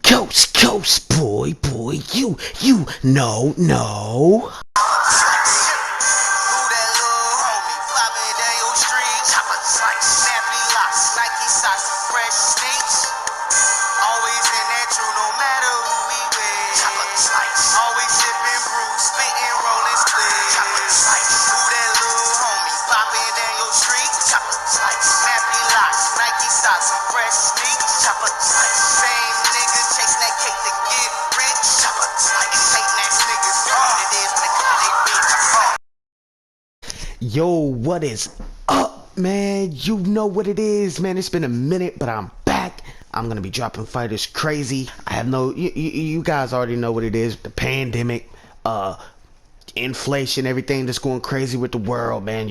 Coast, boy, you know, no. Yo, what is up, man? You know what it is, man. It's been a minute, but I'm back. I'm gonna be dropping fighters crazy. I have no, you guys already know what it is. The pandemic, inflation, everything that's going crazy with the world, man.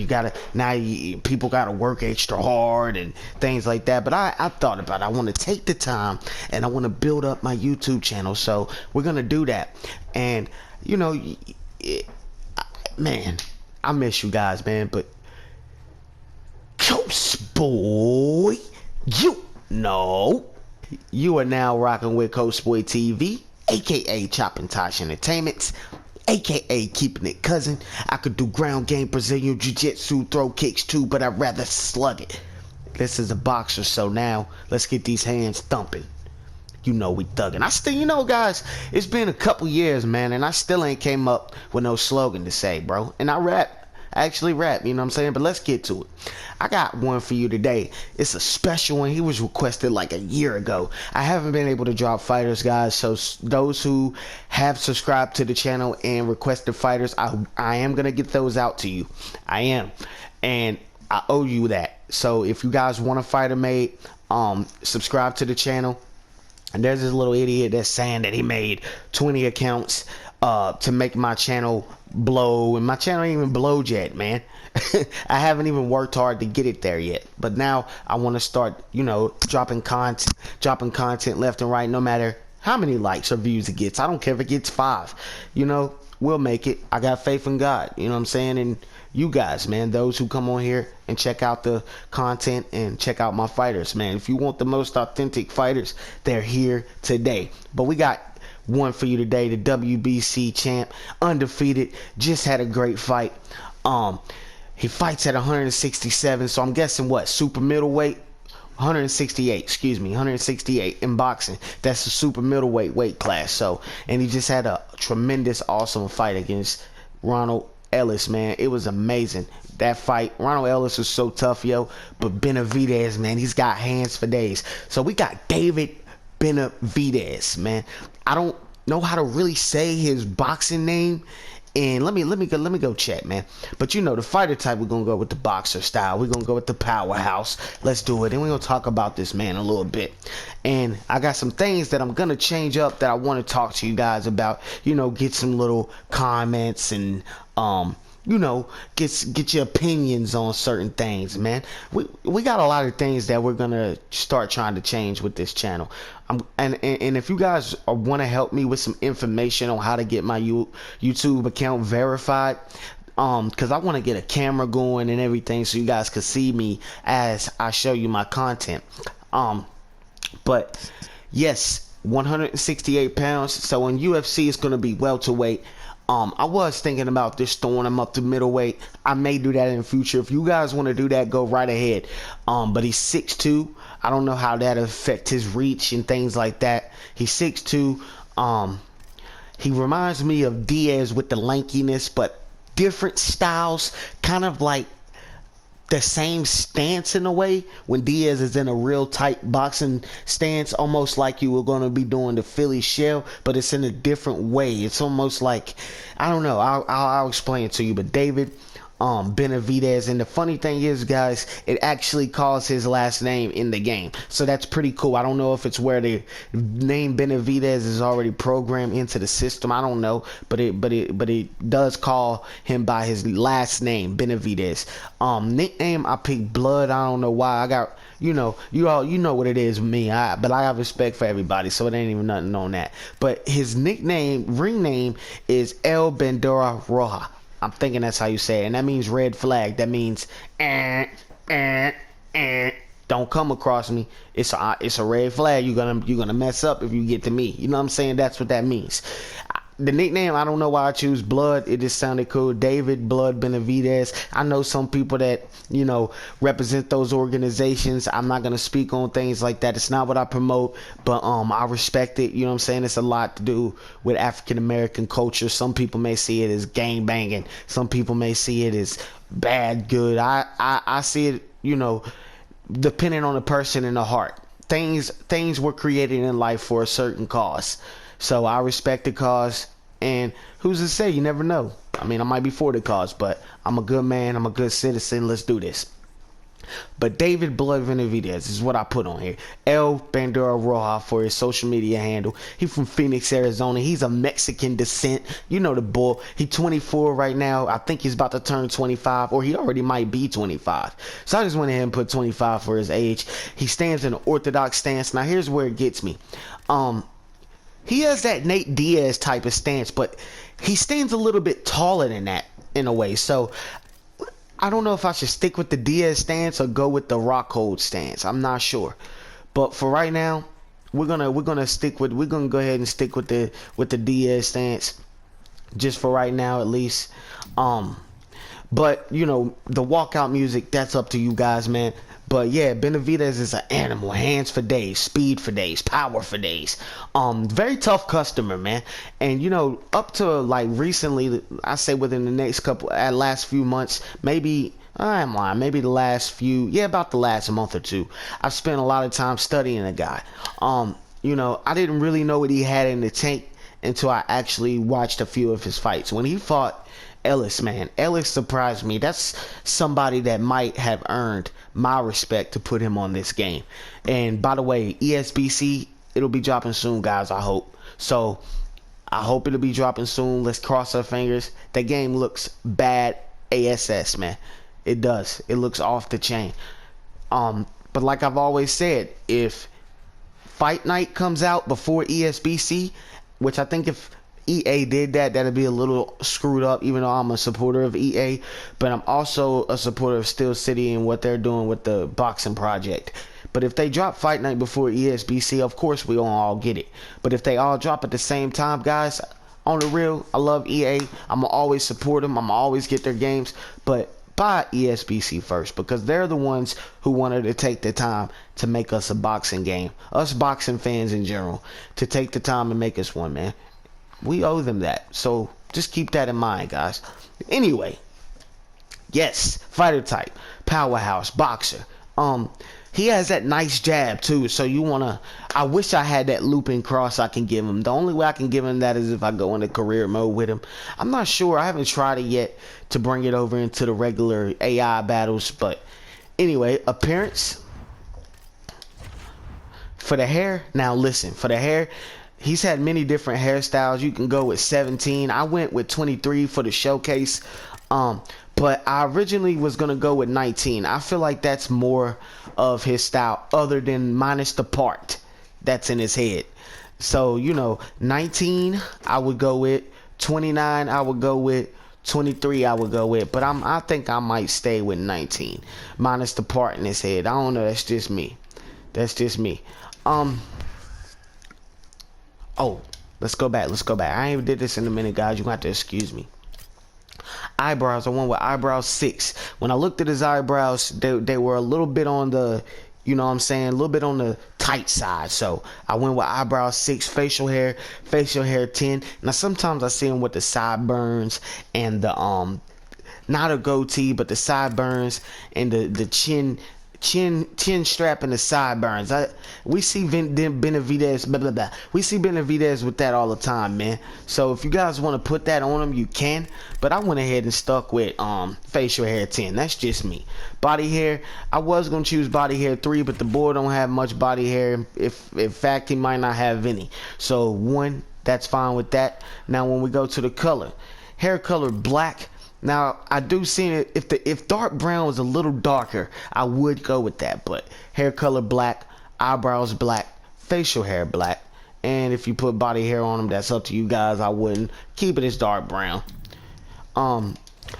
People gotta work extra hard and things like that. But I thought about it. I want to take the time and I want to build up my YouTube channel. So we're gonna do that. And you know, man, I miss you guys, man. But Coast Boy, you know, you are now rocking with Coast Boy TV, aka Chopping Tosh Entertainments, aka Keeping It Cousin. I could do ground game, Brazilian jiu-jitsu, throw kicks too, but I'd rather slug it. This is a boxer, so now let's get these hands thumping. You know we thugging. I still, you know, guys, it's been a couple years, man, and I still ain't came up with no slogan to say, bro. And I actually rap, you know what I'm saying? But let's get to it. I got one for you today. It's a special one. He was requested like a year ago. I haven't been able to drop fighters, guys, so those who have subscribed to the channel and requested fighters, I am gonna get those out to you. I am, and I owe you that. So if you guys want a fighter made, subscribe to the channel. And there's this little idiot that's saying that he made 20 accounts to make my channel blow, and my channel ain't even blowed yet, man. I haven't even worked hard to get it there yet, but now I want to start, you know, dropping content left and right, no matter how many likes or views it gets. I don't care if it gets 5, you know, we'll make it. I got faith in God, you know what I'm saying? And you guys, man, those who come on here and check out the content and check out my fighters, man. If you want the most authentic fighters, they're here today. But we got one for you today. The WBC champ, undefeated, just had a great fight. He fights at 167, so I'm guessing what, super middleweight? 168 in boxing. That's the super middleweight weight class. So, and he just had a tremendous, awesome fight against Ronald Ellis, man. It was amazing, that fight. Ronald Ellis was so tough, yo. But Benavidez, man, he's got hands for days. So we got David Benavidez, man. I don't know how to really say his boxing name, and let me go check, man. But you know, the fighter type, we're gonna go with the boxer style. We're gonna go with the powerhouse. Let's do it. And we're gonna talk about this man a little bit. And I got some things that I'm gonna change up that I want to talk to you guys about. You know, get some little comments and you know, get your opinions on certain things, man. We got a lot of things that we're gonna start trying to change with this channel. And if you guys want to help me with some information on how to get my YouTube account verified, because I want to get a camera going and everything so you guys can see me as I show you my content. But yes, 168 pounds. So in UFC, it's gonna be welterweight. I was thinking about this, throwing him up to middleweight. I may do that in the future. If you guys want to do that, go right ahead. But he's 6'2". I don't know how that affects his reach and things like that. He's 6'2". He reminds me of Diaz with the lankiness, but different styles, kind of like the same stance in a way. When Diaz is in a real tight boxing stance, almost like you were going to be doing the Philly shell, but it's in a different way. It's almost like, I don't know, I'll explain it to you. But David Benavidez, and the funny thing is, guys, it actually calls his last name in the game, so that's pretty cool. I don't know if it's where the name Benavidez is already programmed into the system. I don't know, but it does call him by his last name, Benavidez. Nickname, I picked Blood. I don't know why. I got, you know what it is with me. But I have respect for everybody, so it ain't even nothing on that. But his nickname, ring name, is Bendera Roja. I'm thinking that's how you say it, and that means red flag. That means don't come across me. It's a red flag. You're gonna mess up if you get to me. You know what I'm saying? That's what that means. The nickname, I don't know why I choose Blood. It just sounded cool. David Blood Benavidez. I know some people that, you know, represent those organizations. I'm not gonna speak on things like that. It's not what I promote, but I respect it. You know what I'm saying? It's a lot to do with African American culture. Some people may see it as gang banging. Some people may see it as bad, good. I see it, you know, depending on the person and the heart. Things were created in life for a certain cause. So I respect the cause, and who's to say? You never know. I mean, I might be for the cause, but I'm a good man. I'm a good citizen. Let's do this. But David Blood Benavidez is what I put on here. Bendera Roja for his social media handle. He's from Phoenix, Arizona. He's of Mexican descent. You know the bull. He's 24 right now. I think he's about to turn 25, or he already might be 25. So I just went ahead and put 25 for his age. He stands in an orthodox stance. Now here's where it gets me. He has that Nate Diaz type of stance, but he stands a little bit taller than that in a way. So I don't know if I should stick with the Diaz stance or go with the Rockhold stance. I'm not sure. But for right now, we're gonna go ahead and stick with the Diaz stance. Just for right now at least. But you know, the walkout music, that's up to you guys, man. But yeah, Benavidez is an animal. Hands for days, speed for days, power for days. Very tough customer, man. And you know, up to like recently, I say within the last few months, maybe I'm lying, maybe about the last month or two, I've spent a lot of time studying the guy. You know, I didn't really know what he had in the tank until I actually watched a few of his fights. When he fought Ellis, man, Ellis surprised me. That's somebody that might have earned my respect to put him on this game. And by the way, ESBC, it'll be dropping soon, guys, I hope. So I hope it'll be dropping soon. Let's cross our fingers. That game looks bad ASS, man. It does. It looks off the chain. But like I've always said, if Fight Night comes out before ESBC, which I think if EA did that, that'd be a little screwed up, even though I'm a supporter of EA. But I'm also a supporter of Steel City and what they're doing with the boxing project. But if they drop Fight Night before ESBC, of course we all get it. But if they all drop at the same time, guys, on the real, I love EA. I'm going to always support them. I'm going to always get their games. But buy ESBC first, because they're the ones who wanted to take the time to make us a boxing game. Us boxing fans in general, to take the time and make us one, man. We owe them that. So just keep that in mind, guys. Anyway, yes, fighter type, powerhouse, boxer. He has that nice jab too. So I wish I had that looping cross I can give him. The only way I can give him that is if I go into career mode with him. I'm not sure. I haven't tried it yet to bring it over into the regular AI battles. But anyway, appearance. For the hair, now listen, for the hair, he's had many different hairstyles. You can go with 17. I went with 23 for the showcase. But I originally was going to go with 19. I feel like that's more of his style, other than minus the part that's in his head. So, you know, 19 I would go with. 29 I would go with. 23 I would go with. But I think I might stay with 19. Minus the part in his head. I don't know. That's just me. That's just me. Oh, let's go back. I ain't did this in a minute, guys. You're going to have to excuse me. Eyebrows. I went with eyebrows 6. When I looked at his eyebrows, they were a little bit on the, you know what I'm saying, a little bit on the tight side. So I went with eyebrows 6. Facial hair 10. Now sometimes I see him with the sideburns and the not a goatee, but the sideburns and the chin strap and the sideburns. We see Benavidez, we see Benavidez with that all the time, man. So if you guys want to put that on him, you can. But I went ahead and stuck with facial hair 10. That's just me. Body hair, I was gonna choose body hair 3, but the boy don't have much body hair. If in fact he might not have any. So 1, that's fine with that. Now when we go to the color, hair color black. Now I do see it, if dark brown was a little darker, I would go with that. But hair color black, eyebrows black, facial hair black, and if you put body hair on them, that's up to you guys. I wouldn't. Keep it as dark brown. Now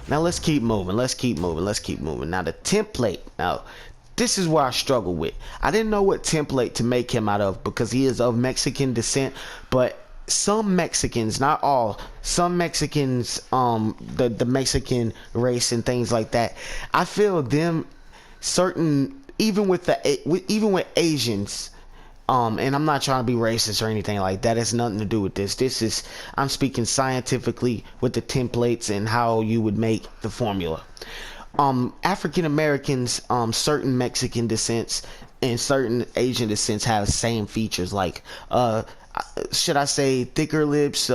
let's keep moving. Now the template. Now this is what I struggle with. I didn't know what template to make him out of because he is of Mexican descent, but some Mexicans, not all, some Mexicans, the Mexican race and things like that, I feel them certain, even with Asians, and I'm not trying to be racist or anything like that. It's nothing to do with this. I'm speaking scientifically with the templates and how you would make the formula. African Americans, certain Mexican descents and certain Asian descents have the same features, like should I say thicker lips,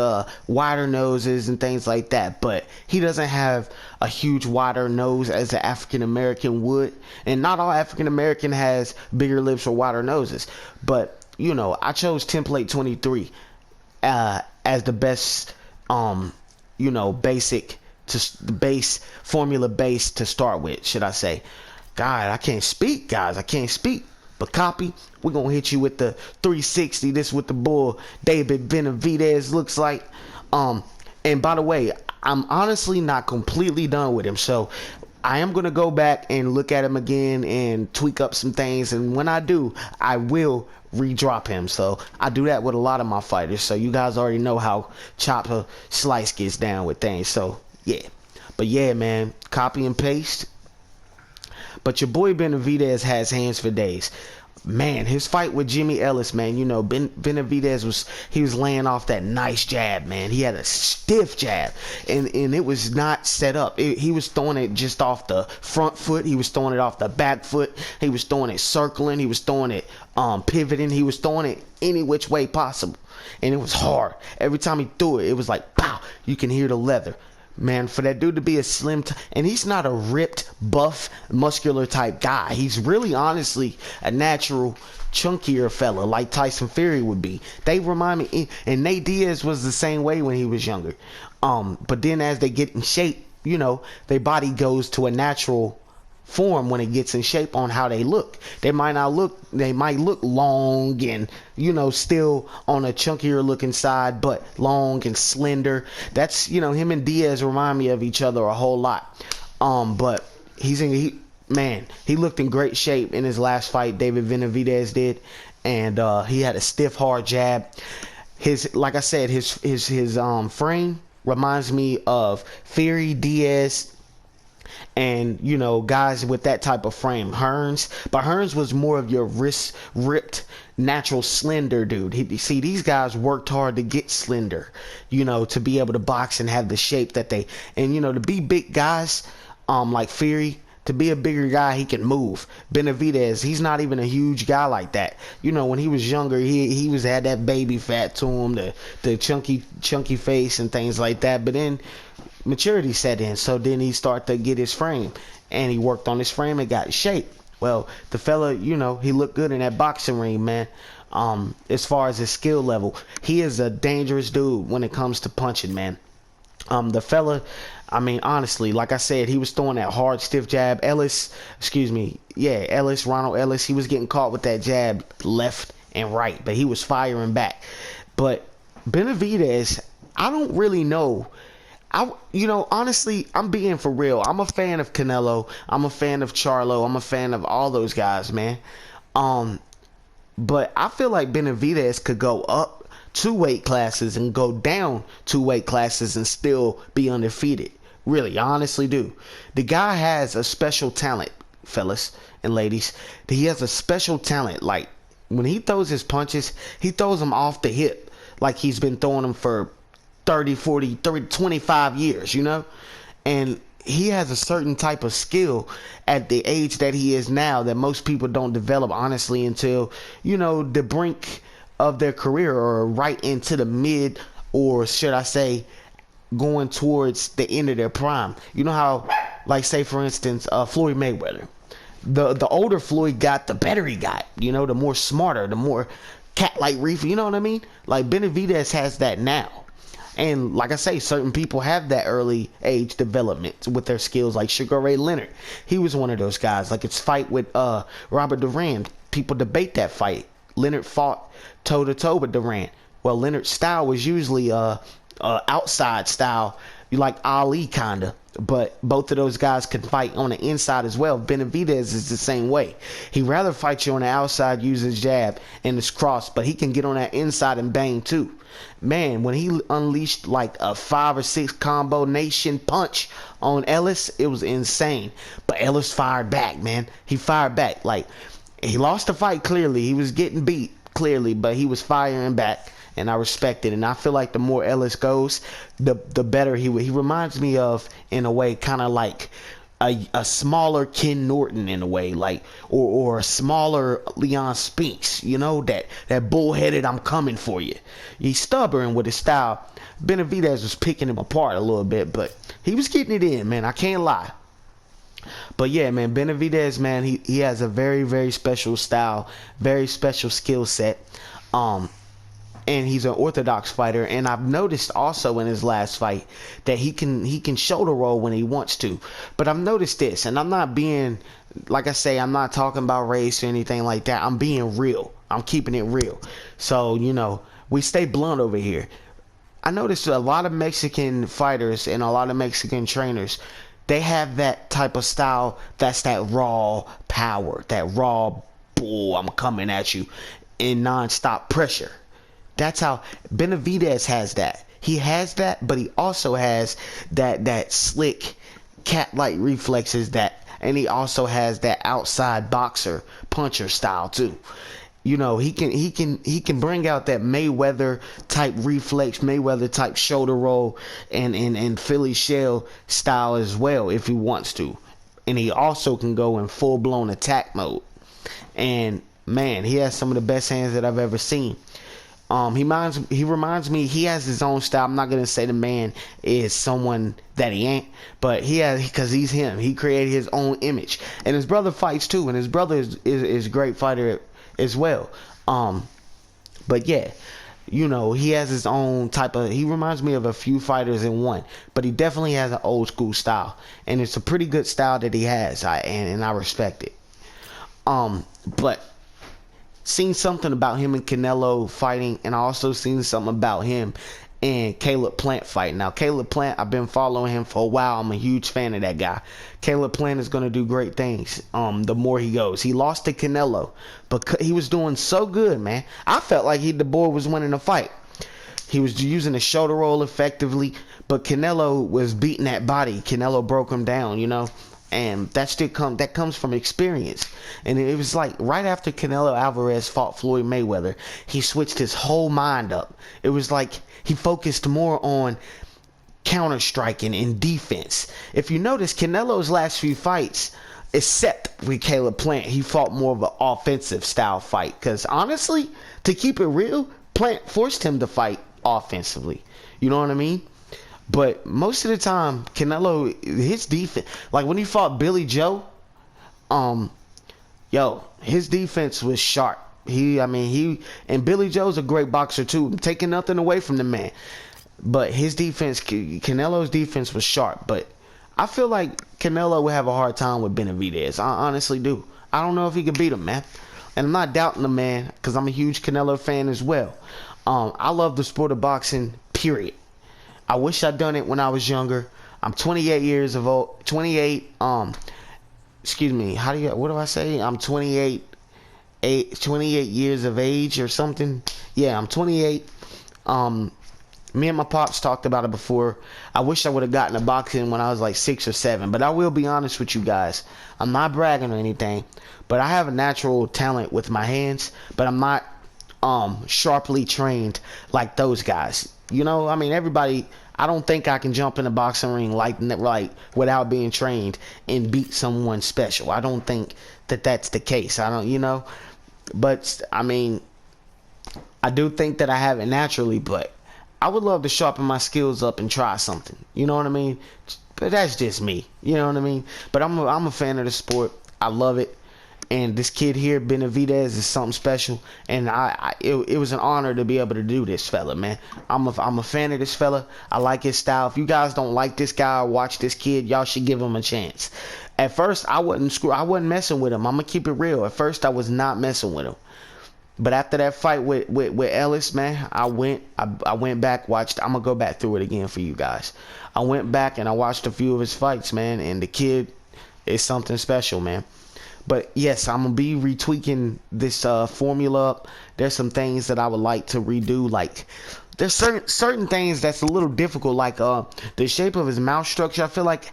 wider noses and things like that. But he doesn't have a huge wider nose as an African American would, and not all African American has bigger lips or wider noses. But you know, I chose template 23 as the best, you know, base formula base to start with, should I say. God, I can't speak, guys. I can't speak. But copy, we're going to hit you with the 360. This with the bull David Benavidez looks like. And by the way, I'm honestly not completely done with him. So I am going to go back and look at him again and tweak up some things. And when I do, I will redrop him. So I do that with a lot of my fighters. So you guys already know how Chopper Slice gets down with things. So yeah. But yeah, man, copy and paste. But your boy Benavidez has hands for days. Man, his fight with Jimmy Ellis, man, you know, Benavidez was laying off that nice jab, man. He had a stiff jab, and it was not set up. He was throwing it just off the front foot. He was throwing it off the back foot. He was throwing it circling. He was throwing it pivoting. He was throwing it any which way possible, and it was hard. Every time he threw it, it was like, pow, you can hear the leather. Man, for that dude to be a slim, and he's not a ripped, buff, muscular type guy. He's really, honestly, a natural, chunkier fella like Tyson Fury would be. They remind me, and Nate Diaz was the same way when he was younger. But then as they get in shape, you know, their body goes to a natural form when it gets in shape on how they look. They might look long and, you know, still on a chunkier looking side, but long and slender. That's, you know, him and Diaz remind me of each other a whole lot. But he looked in great shape in his last fight. David Benavidez did, and he had a stiff, hard jab. Like I said, his frame reminds me of Fury, Diaz, and, you know, guys with that type of frame. Hearns, but Hearns was more of your wrist ripped, natural, slender dude. See, these guys worked hard to get slender, you know, to be able to box and have the shape that they, and, you know, to be big guys, like Fury, to be a bigger guy, he can move. Benavidez, he's not even a huge guy like that. You know, when he was younger, he had that baby fat to him, the chunky face and things like that. But then maturity set in, so then he started to get his frame, and he worked on his frame and got in shape. Well, the fella, you know, he looked good in that boxing ring, man. As far as his skill level, he is a dangerous dude when it comes to punching, man. The fella, I mean, honestly, like I said, he was throwing that hard, stiff jab. Ronald Ellis, he was getting caught with that jab left and right, but he was firing back. But Benavidez, I don't really know. Honestly, I'm being for real. I'm a fan of Canelo. I'm a fan of Charlo. I'm a fan of all those guys, man. But I feel like Benavidez could go up 2 weight classes and go down 2 weight classes and still be undefeated. Really, I honestly do. The guy has a special talent, fellas and ladies. He has a special talent. Like, when he throws his punches, he throws them off the hip like he's been throwing them for 30, 40, 30, 25 years, you know? And he has a certain type of skill at the age that he is now that most people don't develop, honestly, until, you know, the brink of their career, or right into the mid, or should I say, going towards the end of their prime. You know how, like, say, for instance, Floyd Mayweather. The older Floyd got, the better he got. You know, the more smarter, the more cat-like reef, you know what I mean? Like, Benavidez has that now. And like I say, certain people have that early age development with their skills, like Sugar Ray Leonard. He was one of those guys. Like his fight with Robert Duran, people debate that fight. Leonard fought toe-to-toe with Duran. Well, Leonard's style was usually outside style, like Ali, kind of. But both of those guys can fight on the inside as well. Benavidez is the same way. He'd rather fight you on the outside, use his jab and his cross, but he can get on that inside and bang too. Man, when he unleashed like a 5 or 6 combo nation punch on Ellis, it was insane. But Ellis fired back, man. He fired back. Like, he lost the fight clearly. He was getting beat clearly, but he was firing back. And I respect it. And I feel like the more Ellis goes, the better he reminds me of, in a way, kind of like a smaller Ken Norton in a way, like, or a smaller Leon Spinks, you know, that bullheaded, I'm coming for you. He's stubborn with his style. Benavidez was picking him apart a little bit, but he was getting it in, man. I can't lie. But yeah, man, Benavidez, man, he has a very, very special style, very special skill set. And he's an orthodox fighter, and I've noticed also in his last fight that he can shoulder roll when he wants to. But I've noticed this, and I'm not being, like I say, I'm not talking about race or anything like that. I'm being real. I'm keeping it real. So, you know, we stay blunt over here. I noticed a lot of Mexican fighters and a lot of Mexican trainers, they have that type of style. That's that raw power, that raw bull, I'm coming at you, in nonstop pressure. That's how Benavidez has that. He has that, but he also has that slick cat-like reflexes, and he also has that outside boxer puncher style too. You know, he can bring out that Mayweather type reflex, Mayweather type shoulder roll, and Philly shell style as well if he wants to. And he also can go in full-blown attack mode. And man, he has some of the best hands that I've ever seen. He reminds me, he has his own style. I'm not going to say the man is someone that he ain't, but because he's him. He created his own image. And his brother fights too, and his brother is a great fighter as well. But yeah, you know, he has his own type of, he reminds me of a few fighters in one, but he definitely has an old school style, and it's a pretty good style that he has, and I respect it. But seen something about him and Canelo fighting, and I also seen something about him and Caleb Plant fighting. Now, Caleb Plant, I've been following him for a while. I'm a huge fan of that guy. Caleb Plant is going to do great things the more he goes. He lost to Canelo, but he was doing so good, man. I felt like the boy was winning the fight. He was using the shoulder roll effectively, but Canelo was beating that body. Canelo broke him down, you know. And that comes from experience. And it was like right after Canelo Alvarez fought Floyd Mayweather, he switched his whole mind up. It was like he focused more on counter striking and defense. If you notice, Canelo's last few fights, except with Caleb Plant, he fought more of an offensive style fight. Because honestly, to keep it real, Plant forced him to fight offensively. You know what I mean? But most of the time, Canelo, his defense, like when he fought Billy Joe, his defense was sharp. And Billy Joe's a great boxer too. I'm taking nothing away from the man, but his defense, Canelo's defense was sharp. But I feel like Canelo would have a hard time with Benavidez. I honestly do. I don't know if he could beat him, man. And I'm not doubting the man, because I'm a huge Canelo fan as well. I love the sport of boxing, period. I wish I'd done it when I was younger. I'm 28 years of old. 28. Excuse me. What do I say? I'm 28 years of age or something. Yeah, I'm 28. Me and my pops talked about it before. I wish I would have gotten to boxing when I was like 6 or 7. But I will be honest with you guys. I'm not bragging or anything, but I have a natural talent with my hands. But I'm not sharply trained like those guys. You know, I mean, everybody, I don't think I can jump in a boxing ring like without being trained and beat someone special. I don't think that's the case. I don't, you know, but I mean, I do think that I have it naturally, but I would love to sharpen my skills up and try something. You know what I mean? But that's just me. You know what I mean? But I'm a fan of the sport. I love it. And this kid here, Benavidez, is something special. And it was an honor to be able to do this fella, man. I'm a fan of this fella. I like his style. If you guys don't like this guy or watch this kid, y'all should give him a chance. At first, I wasn't messing with him. I'm going to keep it real. At first, I was not messing with him. But after that fight with Ellis, man, I went back, watched. I'm gonna go back through it again for you guys. I went back and I watched a few of his fights, man, and the kid is something special, man. But yes, I'm gonna be retweaking this formula up. There's some things that I would like to redo. Like there's certain things that's a little difficult, like the shape of his mouth structure. I feel like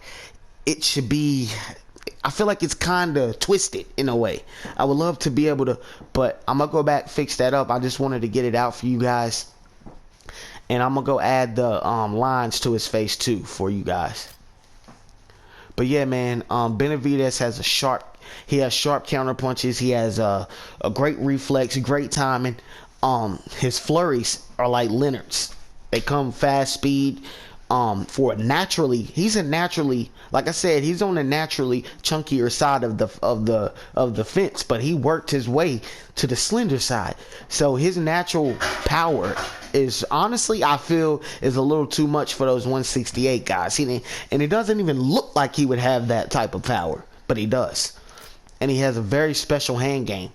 it should be. I feel like it's kind of twisted in a way. I would love to be able to, but I'm gonna go back, fix that up. I just wanted to get it out for you guys, and I'm gonna go add the lines to his face too for you guys. But yeah, man, Benavidez has he has sharp counter punches. He has a great reflex, great timing. His flurries are like Leonard's. They come fast, speed. He's like I said, he's on the naturally chunkier side of the fence, but he worked his way to the slender side. So his natural power is, honestly, I feel, is a little too much for those 168 guys. And it doesn't even look like he would have that type of power, but he does. And he has a very special hand game.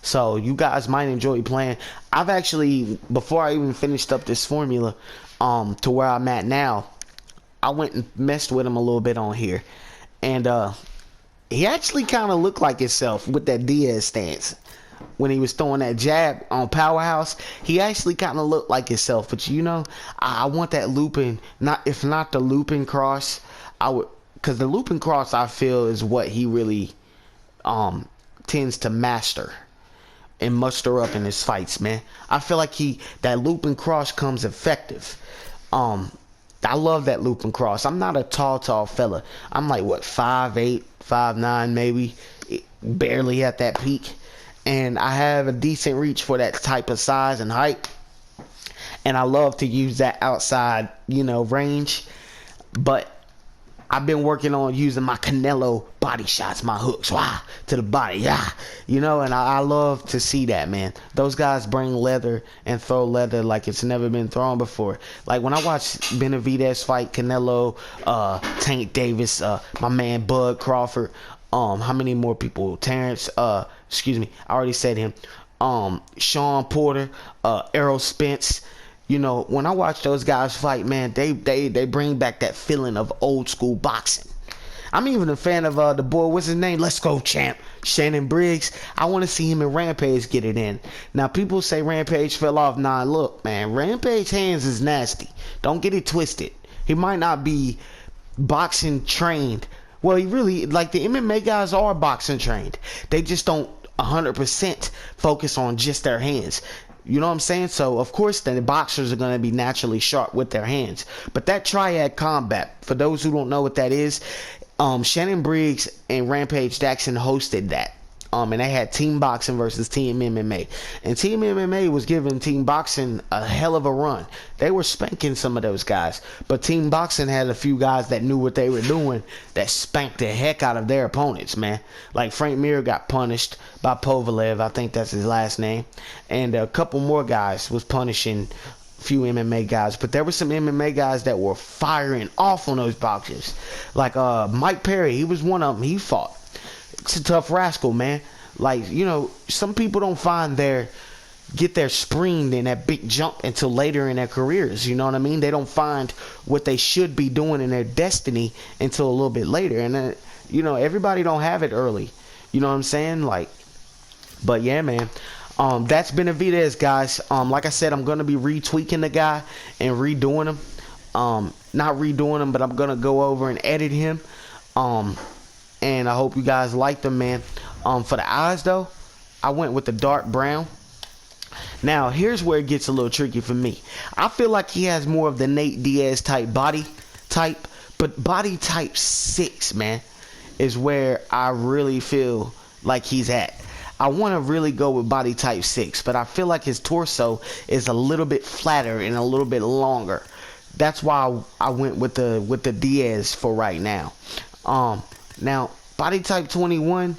So you guys might enjoy playing. I've actually, before I even finished up this formula, to where I'm at now, I went and messed with him a little bit on here, and he actually kind of looked like himself with that Diaz stance. When he was throwing that jab on Powerhouse, he actually kind of looked like himself. But you know, I want that looping, if not the looping cross, because the looping cross, I feel, is what he really tends to master and muster up in his fights, man. I feel like that looping cross comes effective. I love that looping cross. I'm not a tall fella. I'm like, what, 5'8", 5'9", maybe, barely at that peak. And I have a decent reach for that type of size and height. And I love to use that outside, range. But I've been working on using my Canelo body shots, my hooks, to the body, and I love to see that, man. Those guys bring leather and throw leather like it's never been thrown before. Like when I watched Benavidez fight Canelo, Tank Davis, my man Bud Crawford, how many more people? Terrence, excuse me, I already said him. Sean Porter, Errol Spence. When I watch those guys fight, man, they bring back that feeling of old school boxing. I'm even a fan of the boy, what's his name? Let's go, champ. Shannon Briggs. I want to see him and Rampage get it in. Now, people say Rampage fell off. Nah, look, man, Rampage hands is nasty. Don't get it twisted. He might not be boxing trained. Well, he really, like the MMA guys are boxing trained. They just don't 100% focus on just their hands. You know what I'm saying? So, of course, the boxers are going to be naturally sharp with their hands. But that triad combat, for those who don't know what that is, Shannon Briggs and Rampage Jackson hosted that. And they had Team Boxing versus Team MMA. And Team MMA was giving Team Boxing a hell of a run. They were spanking some of those guys. But Team Boxing had a few guys that knew what they were doing that spanked the heck out of their opponents, man. Like Frank Mir got punished by Povalev. I think that's his last name. And a couple more guys was punishing few MMA guys. But there were some MMA guys that were firing off on those boxers. Like Mike Perry, he was one of them. He fought. It's a tough rascal, man. Like, some people don't get their spring in that big jump until later in their careers. You know what I mean? They don't find what they should be doing in their destiny until a little bit later. And then, everybody don't have it early. You know what I'm saying? Like, but yeah, man. That's Benavidez, guys. Like I said, I'm gonna be retweaking the guy and redoing him. Not redoing him, but I'm gonna go over and edit him. And I hope you guys like them, man. For the eyes, though, I went with the dark brown. Now, here's where it gets a little tricky for me. I feel like he has more of the Nate Diaz type body type, but body type 6, man, is where I really feel like he's at. I want to really go with body type 6, but I feel like his torso is a little bit flatter and a little bit longer. That's why I went with the Diaz for right now. Now, body type 21,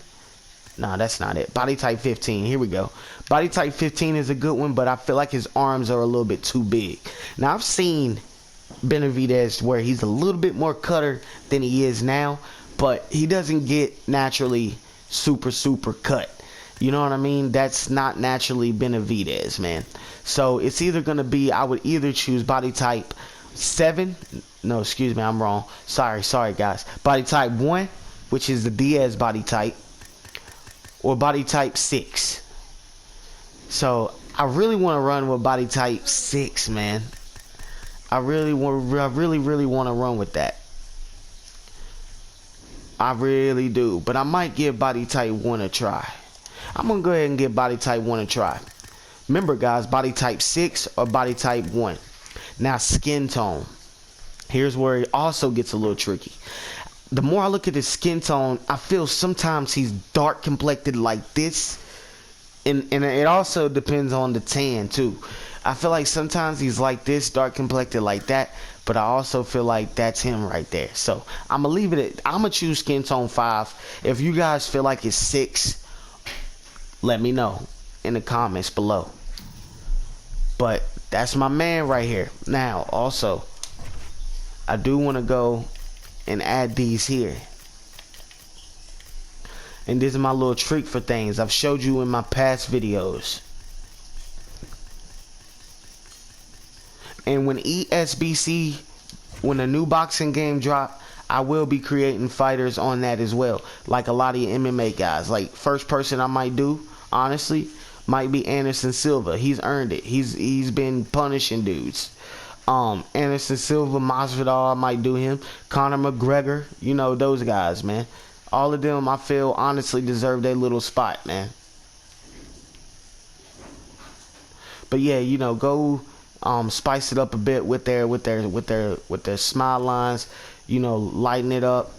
no, that's not it. Body type 15, here we go. Body type 15 is a good one, but I feel like his arms are a little bit too big. Now, I've seen Benavidez where he's a little bit more cutter than he is now, but he doesn't get naturally super cut. You know what I mean? That's not naturally Benavidez, man. So it's either going to be, I would either choose body type 7. No, excuse me, I'm wrong. Sorry, guys. Body type 1, which is the Diaz body type, or body type 6. So I really want to run with body type 6, man. I really want to run with that. I really do. But I might give body type 1 a try. I'm going to go ahead and give body type 1 a try. Remember, guys, body type 6 or body type 1. Now, skin tone. Here's where it also gets a little tricky. The more I look at his skin tone, I feel sometimes he's dark complected like this. And it also depends on the tan, too. I feel like sometimes he's like this, dark complected like that. But I also feel like that's him right there. So I'm going to leave it at, I'm going to choose skin tone 5. If you guys feel like it's 6, let me know in the comments below. But that's my man right here. Now, also, I do want to go and add these here. And this is my little trick for things I've showed you in my past videos. And when ESBC, when a new boxing game drop, I will be creating fighters on that as well. Like a lot of your MMA guys. Like, first person I might do, honestly, might be Anderson Silva. He's earned it. He's been punishing dudes. Anderson Silva, Masvidal, I might do him. Conor McGregor, you know, those guys, man. All of them, I feel, honestly deserve their little spot, man. But yeah, you know, go spice it up a bit with their smile lines. You know, lighten it up.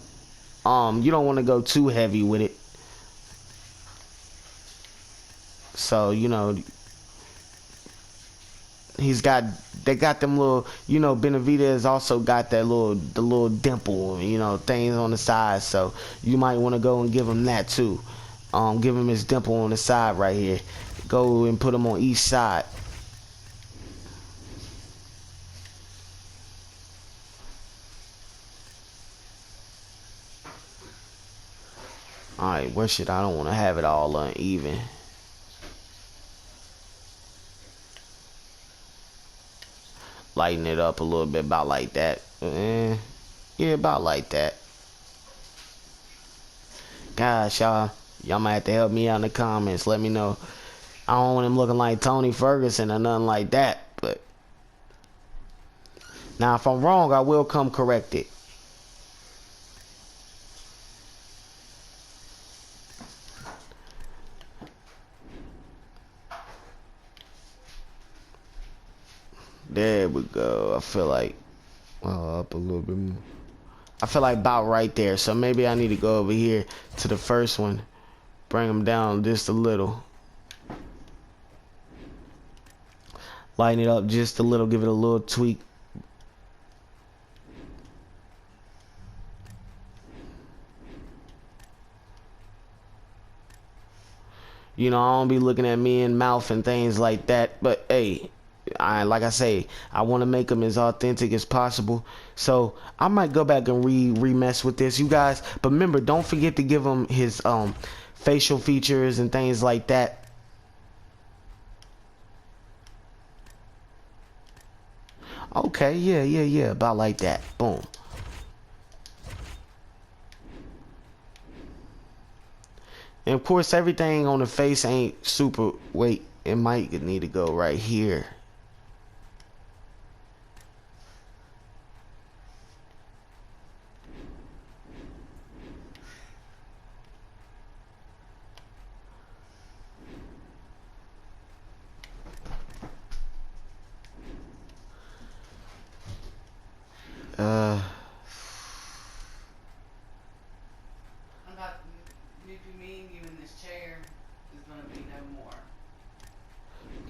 You don't want to go too heavy with it. So, you know, they got them little, you know, Benavidez also got that the little dimple, you know, things on the side. So you might want to go and give him that too. Give him his dimple on the side right here. Go and put him on each side. Alright, where should I don't want to have it all uneven. Lighten it up a little bit, about like that. Yeah, about like that. Gosh, y'all might have to help me out in the comments. Let me know. I don't want him looking like Tony Ferguson or nothing like that. But now, if I'm wrong, I will come correct it. There we go. I feel like up a little bit more. I feel like about right there. So maybe I need to go over here to the first one. Bring them down just a little. Lighten it up just a little. Give it a little tweak. You know, I don't be looking at me in mouth and things like that. But hey, like I say, I want to make them as authentic as possible. So I might go back and remess with this, you guys. But remember, don't forget to give him his facial features and things like that. Okay, yeah, about like that. Boom. And of course, everything on the face ain't super. Wait, it might need to go right here.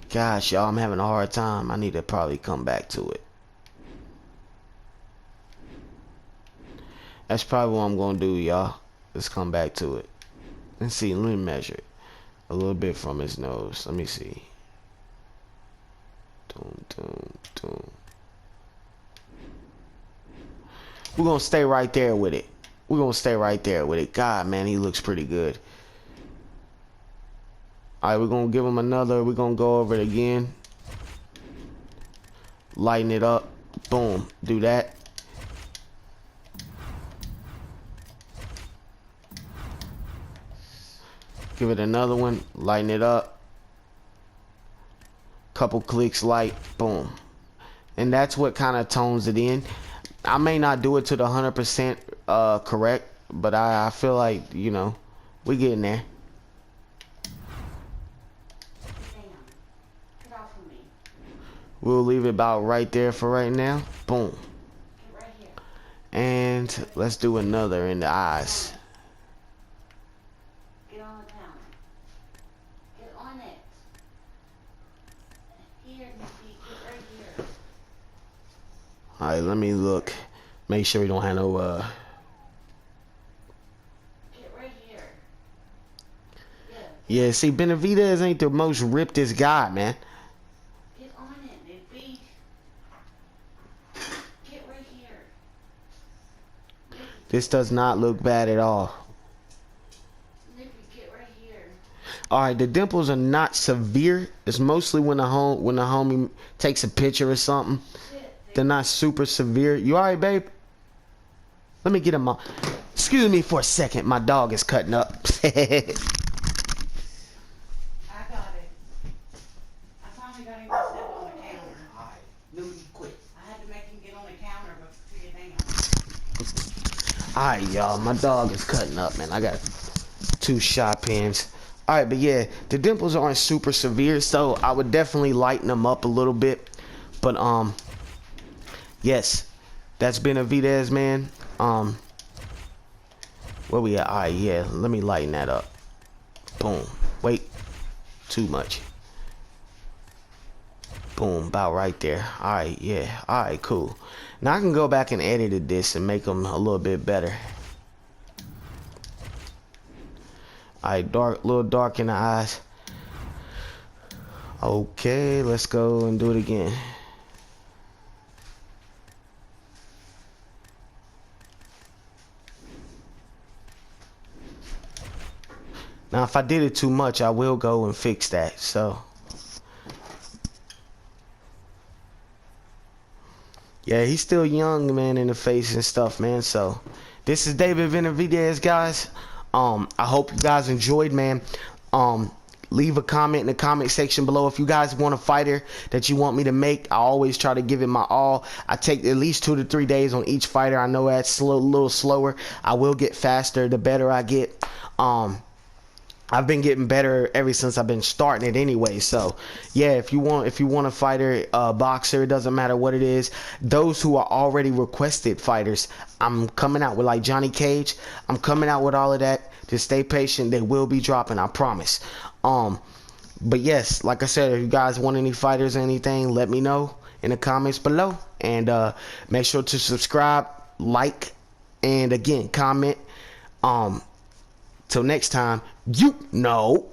Gosh, y'all, I'm having a hard time. I need to probably come back to it. That's probably what I'm gonna do, y'all. Let's come back to it. Let's see. Let me measure it a little bit from his nose. Let me see. We're gonna stay right there with it. We're gonna stay right there with it. God, man, he looks pretty good. Alright, we're gonna give him another. We're gonna go over it again. Lighten it up. Boom. Do that. Give it another one. Lighten it up. Couple clicks light. Boom. And that's what kind of tones it in. I may not do it to the 100% correct, but I feel like, you know, we getting there. We'll leave it about right there for right now. Boom. And let's do another in the eyes. Get on the counter. Get on it. Here, Nikki. Get right here. Alright, let me look. Make sure we don't have no Get right here. Yeah, see, Benavidez ain't the most rippedest guy, man. Get on it, Nikki. Get right here. This does not look bad at all. Nikki, get right here. Alright, the dimples are not severe. It's mostly when the homie takes a picture or something. They're not super severe. You alright, babe? Let me get him on. Excuse me for a second. My dog is cutting up. I got it. I finally got him to step on the counter. Alright, Nudie, quit. I had to make him get on the counter to get down. Alright, y'all. My dog is cutting up, man. I got 2 shot pins. Alright, but yeah, the dimples aren't super severe, so I would definitely lighten them up a little bit. But, yes, that's Benavidez, man. Where we at? Alright, yeah, let me lighten that up. Boom. Wait, too much. Boom, about right there. Alright, yeah. Alright, cool. Now I can go back and edit this and make them a little bit better. Alright, dark, little dark in the eyes. Okay, let's go and do it again. Now, if I did it too much, I will go and fix that. So, yeah, he's still young, man, in the face and stuff, man. So, this is David Benavidez, guys. I hope you guys enjoyed, man. Leave a comment in the comment section below if you guys want a fighter that you want me to make. I always try to give it my all. I take at least 2 to 3 days on each fighter. I know that's a little slower. I will get faster the better I get. I've been getting better ever since I've been starting it anyway. So yeah, if you want a fighter, boxer, it doesn't matter what it is. Those who are already requested fighters, I'm coming out with, like Johnny Cage. I'm coming out with all of that. Just stay patient. They will be dropping, I promise. But yes, like I said, if you guys want any fighters or anything, let me know in the comments below. And make sure to subscribe, like, and again, comment. Till next time, you know.